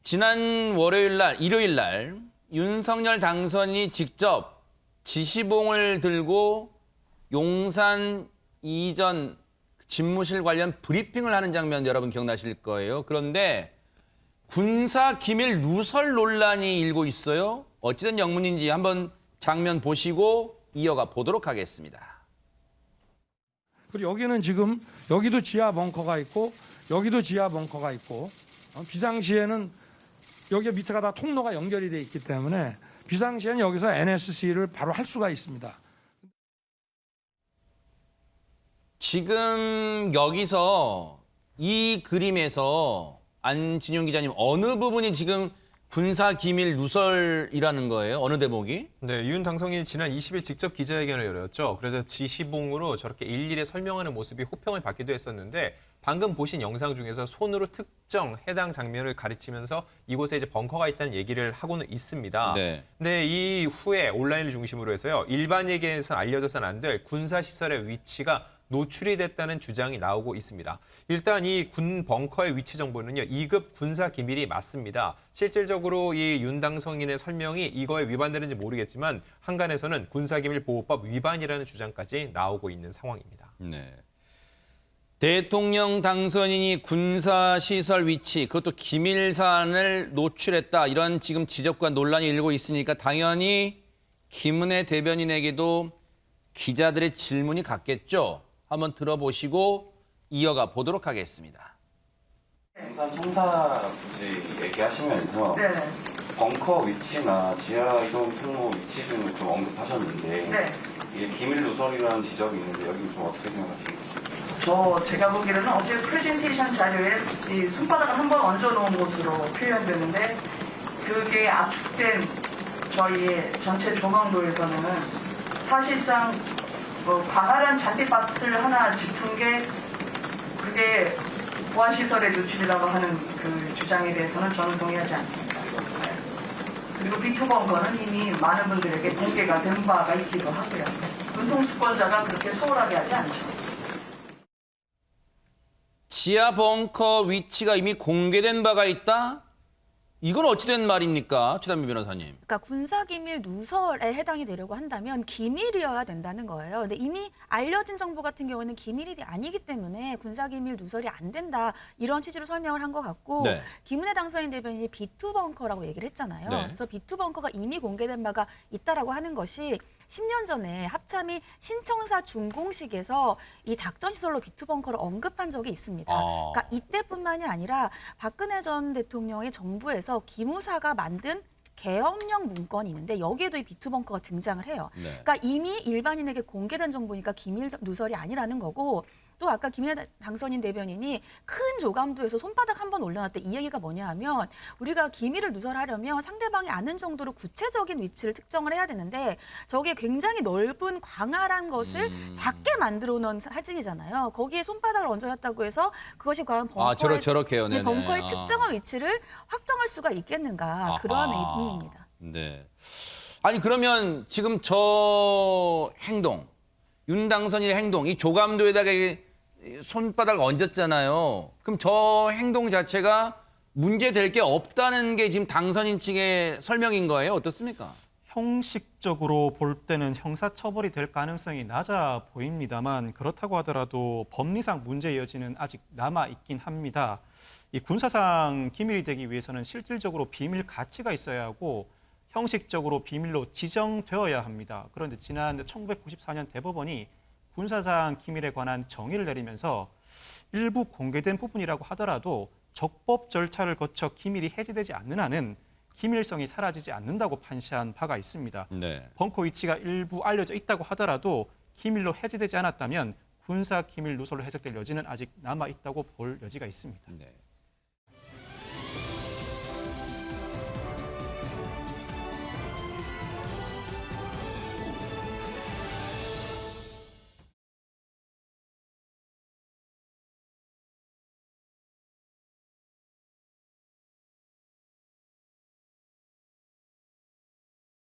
지난 일요일 날 윤석열 당선인이 직접 지시봉을 들고 용산 이전 집무실 관련 브리핑을 하는 장면 여러분 기억나실 거예요. 그런데 군사 기밀 누설 논란이 일고 있어요. 어찌된 영문인지 한번 장면 보시고 이어가 보도록 하겠습니다. 그리고 여기는 지금 여기도 지하 벙커가 있고 여기도 지하 벙커가 있고 비상시에는 여기 밑에가 다 통로가 연결이 돼 있기 때문에 비상시에는 여기서 NSC를 바로 할 수가 있습니다. 지금 여기서 이 그림에서 안진용 기자님 어느 부분이 지금 군사 기밀 누설이라는 거예요? 어느 대목이? 네, 윤 당선인이 지난 20일 직접 기자회견을 열었죠. 그래서 지시봉으로 저렇게 일일이 설명하는 모습이 호평을 받기도 했었는데 방금 보신 영상 중에서 손으로 특정 해당 장면을 가리치면서 이곳에 이제 벙커가 있다는 얘기를 하고는 있습니다. 네. 근데 이 후에 온라인을 중심으로 해서요. 일반에게서 알려져서는 안 될 군사시설의 위치가 노출이 됐다는 주장이 나오고 있습니다. 일단 이 군 벙커의 위치 정보는요. 2급 군사 기밀이 맞습니다. 실질적으로 이 윤 당선인의 설명이 이거에 위반되는지 모르겠지만 한간에서는 군사기밀보호법 위반이라는 주장까지 나오고 있는 상황입니다. 네. 대통령 당선인이 군사시설 위치, 그것도 기밀 사안을 노출했다. 이런 지금 지적과 논란이 일고 있으니까 당연히 김은혜 대변인에게도 기자들의 질문이 갔겠죠. 한번 들어보시고 이어가 보도록 하겠습니다. 용산 청사 굳이 얘기하시면서 네. 벙커 위치나 지하 이동 통로 위치 등을 좀 언급하셨는데 네. 이게 기밀 누설이라는 지적이 있는데 여기 좀 어떻게 생각하시는지? 제가 보기에는 어제 프레젠테이션 자료에 이 손바닥을 한번 얹어놓은 것으로 표현되는데 그게 압축된 저희의 전체 조망도에서는 사실상 광활한 잔디밭을 하나 짚은 게 그게 보안시설의 노출이라고 하는 그 주장에 대해서는 저는 동의하지 않습니다. 그리고 비투벙커는 이미 많은 분들에게 공개가 된 바가 있기도 하고요. 운동수권자가 그렇게 소홀하게 하지 않죠. 지하 벙커 위치가 이미 공개된 바가 있다? 이건 어찌된 말입니까? 최단미 변호사님. 그러니까 군사기밀 누설에 해당이 되려고 한다면 기밀이어야 된다는 거예요. 근데 이미 알려진 정보 같은 경우는 기밀이 아니기 때문에 군사기밀 누설이 안 된다. 이런 취지로 설명을 한 것 같고 네. 김은혜 당선인 대변인이 비투벙커라고 얘기를 했잖아요. 네. 저 비투벙커가 이미 공개된 바가 있다라고 하는 것이 10년 전에 합참이 신청사 준공식에서 이 작전시설로 비투벙커를 언급한 적이 있습니다. 그러니까 이때뿐만이 아니라 박근혜 전 대통령의 정부에서 기무사가 만든 계엄령 문건이 있는데 여기에도 이 비투벙커가 등장을 해요. 네. 그러니까 이미 일반인에게 공개된 정보니까 기밀 누설이 아니라는 거고 또 아까 김은혜 당선인 대변인이 큰 조감도에서 손바닥 한 번 올려놨대 이 얘기가 뭐냐 하면 우리가 기밀을 누설하려면 상대방이 아는 정도로 구체적인 위치를 특정을 해야 되는데 저게 굉장히 넓은 광활한 것을 작게 만들어 놓은 사진이잖아요. 거기에 손바닥을 얹어놨다고 해서 그것이 과연 벙커의, 저렇게요. 네네. 벙커의 특정한 위치를 확정할 수가 있겠는가 그런 의미입니다. 네. 아니 그러면 지금 저 행동, 윤 당선인의 행동, 이 조감도에다가 손바닥을 얹었잖아요. 그럼 저 행동 자체가 문제될 게 없다는 게 지금 당선인 측의 설명인 거예요? 어떻습니까? 형식적으로 볼 때는 형사처벌이 될 가능성이 낮아 보입니다만 그렇다고 하더라도 법리상 문제의 여지는 아직 남아있긴 합니다. 이 군사상 기밀이 되기 위해서는 실질적으로 비밀 가치가 있어야 하고 형식적으로 비밀로 지정되어야 합니다. 그런데 지난 1994년 대법원이 군사상 기밀에 관한 정의를 내리면서 일부 공개된 부분이라고 하더라도 적법 절차를 거쳐 기밀이 해제되지 않는 한은 기밀성이 사라지지 않는다고 판시한 바가 있습니다. 네. 벙커 위치가 일부 알려져 있다고 하더라도 기밀로 해제되지 않았다면 군사 기밀 누설로 해석될 여지는 아직 남아 있다고 볼 여지가 있습니다. 네.